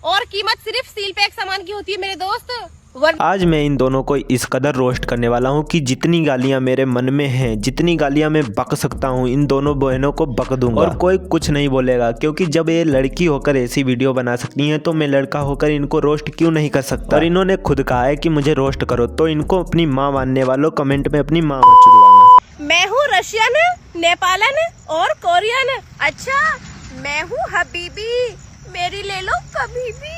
और कीमत सिर्फ सील पैक सामान की होती है मेरे दोस्त। आज मैं इन दोनों को इस कदर रोस्ट करने वाला हूँ कि जितनी गालियाँ मेरे मन में हैं, जितनी गालियाँ मैं बक सकता हूँ, इन दोनों बहनों को बक दूंगा और कोई कुछ नहीं बोलेगा। क्योंकि जब ये लड़की होकर ऐसी वीडियो बना सकती हैं तो मैं लड़का होकर इनको रोस्ट क्यों नहीं कर सकता। और इन्होंने खुद कहा है कि मुझे रोस्ट करो, तो इनको अपनी माँ मानने वालों कमेंट में अपनी माँ मत चुदवाना। मैं हूँ रशियन, नेपालन और कोरियन। अच्छा, मैं हूँ हबीबी, मेरी ले लो कभी भी।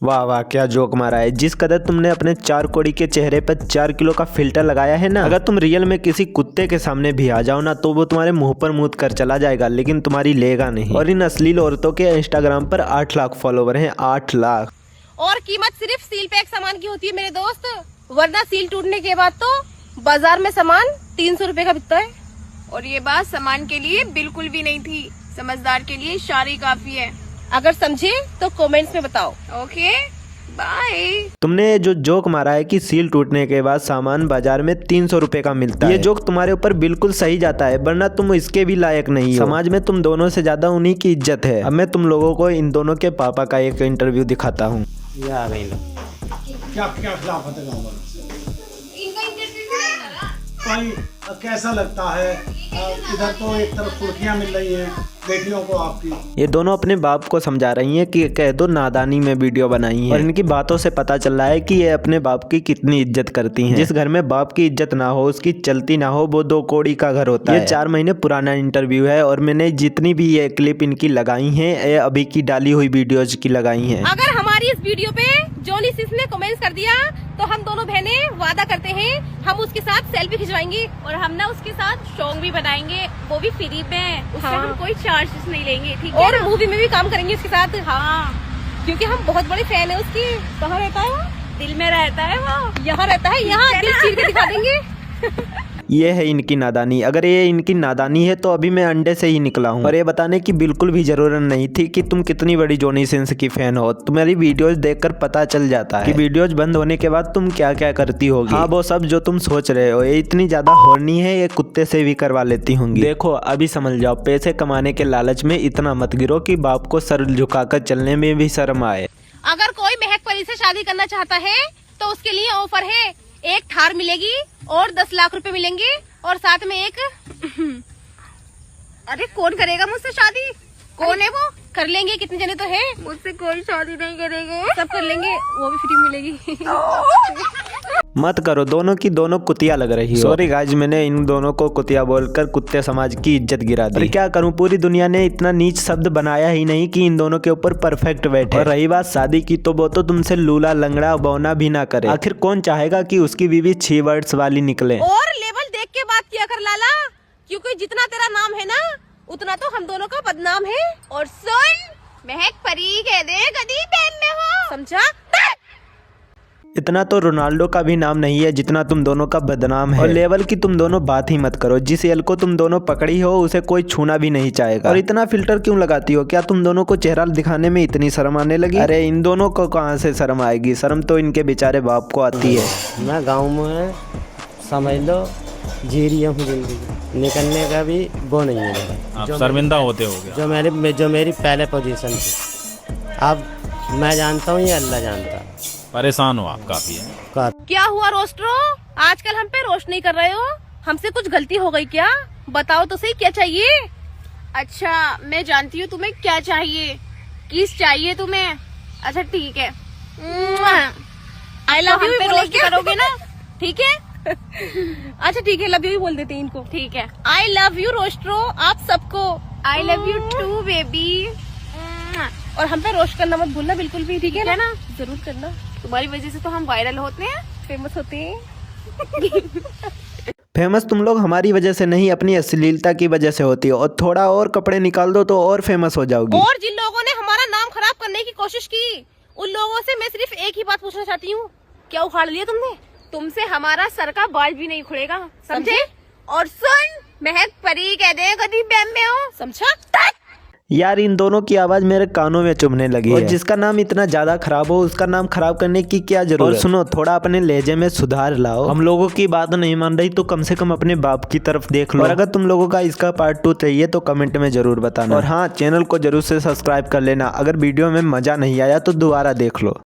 वाह वाह, क्या जोक मारा है। जिस कदर तुमने अपने 4 कौड़ी के चेहरे पर 4 किलो का फिल्टर लगाया है ना, अगर तुम रियल में किसी कुत्ते के सामने भी आ जाओ ना तो वो तुम्हारे मुंह पर मूत कर चला जाएगा, लेकिन तुम्हारी लेगा नहीं। और इन अश्लील औरतों के इंस्टाग्राम पर 8 लाख फॉलोवर हैं, 8 लाख। और कीमत सिर्फ सील पैक सामान की होती है मेरे दोस्त, वरना सील टूटने के बाद तो बाजार में सामान 300 रुपए का बिकता है। और ये बात सामान के लिए बिल्कुल भी नहीं थी, समझदार के लिए इशारे काफी है। अगर समझे तो कमेंट्स में बताओ। Okay bye. तुमने जो जोक मारा है कि सील टूटने के बाद सामान बाजार में 300 रुपए का मिलता है, ये जोक तुम्हारे ऊपर बिल्कुल सही जाता है, वरना तुम इसके भी लायक नहीं हो। समाज में तुम दोनों से ज्यादा उन्हीं की इज्जत है। अब मैं तुम लोगों को इन दोनों के पापा का एक इंटरव्यू दिखाता हूँ। क्या क्या खिलाफत है गाँव वालों से? भाई कैसा लगता है? इधर तो एक तरफ सुर्खियाँ मिल रही हैं बेटियों को आपकी। ये दोनों अपने बाप को समझा रही हैं कि कह दो नादानी में वीडियो बनाई है। और इनकी बातों से पता चल रहा है कि ये अपने बाप की कितनी इज्जत करती हैं। जिस घर में बाप की इज्जत ना हो, उसकी चलती ना हो, वो 2 कौड़ी का घर होता है। ये 4 महीने पुराना इंटरव्यू है और मैंने जितनी भी ये क्लिप इनकी लगाई हैं, ये अभी की डाली हुई वीडियोज की लगाई हैं। अगर हमारी इस वीडियो पे जॉनी सिस ने कमेंट्स कर दिया तो हम दोनों बहनें वादा करते हैं हम उसके साथ सेल्फी खिंचवाएंगे और हम ना उसके साथ सॉन्ग भी बनाएंगे, वो भी फ्री में। उससे हाँ। हम कोई चार्जेस नहीं लेंगे, ठीक है और ना? मूवी में भी काम करेंगे उसके साथ। हाँ, क्योंकि हम बहुत बड़े फैन है उसकी। कहाँ रहता है वो? दिल में रहता है वो। यहाँ रहता है, यहाँ दिल चीर के दिखा देंगे। ये है इनकी नादानी। अगर ये इनकी नादानी है तो अभी मैं अंडे से ही निकला हूँ। और ये बताने की बिल्कुल भी जरूरत नहीं थी कि तुम कितनी बड़ी जॉनी सिंस की फैन हो। तुम्हारी वीडियोस देखकर पता चल जाता है कि वीडियोस बंद होने के बाद तुम क्या क्या करती होगी। हाँ, वो सब जो तुम सोच रहे हो। ये इतनी ज्यादा हॉर्नी है, ये कुत्ते से भी करवा लेती होंगी। देखो अभी समझ जाओ, पैसे कमाने के लालच में इतना मत गिरो कि बाप को सर झुकाकर चलने में भी शर्म आए। अगर कोई महक परी से शादी करना चाहता है तो उसके लिए ऑफर है, एक थार मिलेगी और 10 लाख रुपए मिलेंगे और साथ में एक अरे कौन करेगा मुझसे शादी? कौन है वो? कर लेंगे, कितने जने तो है। मुझसे कोई शादी नहीं करेंगे। सब कर लेंगे, वो भी फ्री मिलेगी। मत करो, दोनों की दोनों कुतिया लग रही हो। सॉरी गाइस, मैंने इन दोनों को कुतिया बोलकर कुत्ते समाज की इज्जत गिरा दी। क्या करूं, पूरी दुनिया ने इतना नीच शब्द बनाया ही नहीं कि इन दोनों के ऊपर परफेक्ट बैठे। और रही बात शादी की, तो वो तो तुमसे लूला लंगड़ा बौना भी ना करे। आखिर कौन चाहेगा कि उसकी बीवी 6 वर्ड्स वाली निकले। और लेवल देख के बात किया कर लाला, क्योंकि जितना तेरा नाम है ना उतना तो हम दोनों का बदनाम है। और सुन, महक परी कह दे गदी बहन में हो, समझा? इतना तो रोनाल्डो का भी नाम नहीं है जितना तुम दोनों का बदनाम है। और लेवल की तुम दोनों बात ही मत करो। जिस एल को तुम दोनों पकड़ी हो उसे कोई छूना भी नहीं चाहेगा। और इतना फिल्टर क्यों लगाती हो? क्या तुम दोनों को चेहरा दिखाने में इतनी शर्म आने लगी? अरे इन दोनों को कहाँ से शर्म आएगी? शर्म तो इनके बेचारे बाप को आती है। मैं गाँव में समझ लो जी रही हूँ जिंदगी, निकलने का भी वो नहीं है मेरा। आप शर्मिंदा होते होगे। जो मेरी पहले पोजीशन थी, अब मैं जानता हूँ, ये अल्लाह जानता है। परेशान हो आप काफी है। क्या हुआ रोस्टरो, आजकल हम पे रोस्ट नहीं कर रहे हो? हमसे कुछ गलती हो गई क्या? बताओ तो सही, क्या चाहिए? अच्छा मैं जानती हूँ तुम्हें क्या चाहिए, किस चाहिए तुम्हें। अच्छा ठीक है, आई लव यू पे रोस्ट करोगे ना? ठीक है। अच्छा ठीक है, लव यू ही बोल देते हैं इनको। ठीक है, आई लव यू रोस्टरो, आप सबको। I love you too baby. और हम पे रोस्ट करना मत भूलना बिल्कुल भी, ठीक है ना? जरूर करना, तुम्हारी वजह से तो हम वायरल होते हैं, फेमस होते हैं। फेमस तुम लोग हमारी वजह से नहीं, अपनी अश्लीलता की वजह से होती है। और थोड़ा और कपड़े निकाल दो तो और फेमस हो जाओगी। और जिन लोगों ने हमारा नाम खराब करने की कोशिश की, उन लोगों से मैं सिर्फ एक ही बात पूछना चाहती हूँ, क्या उखाड़ लिया तुमने? तुमसे हमारा सर का बाल भी नहीं खुलेगा, समझे? और सुन, महक परी कह दे कभी बैम में हो, समझा? यार इन दोनों की आवाज मेरे कानों में चुभने लगी है। जिसका नाम इतना ज्यादा खराब हो उसका नाम खराब करने की क्या जरूरत। और सुनो, थोड़ा अपने लहजे में सुधार लाओ। हम लोगों की बात नहीं मान रही तो कम से कम अपने बाप की तरफ देख लो। और अगर तुम लोगों का इसका पार्ट 2 चाहिए तो कमेंट में जरूर बताना। और हाँ, चैनल को जरूर से सब्सक्राइब कर लेना। अगर वीडियो में मजा नहीं आया तो दोबारा देख लो।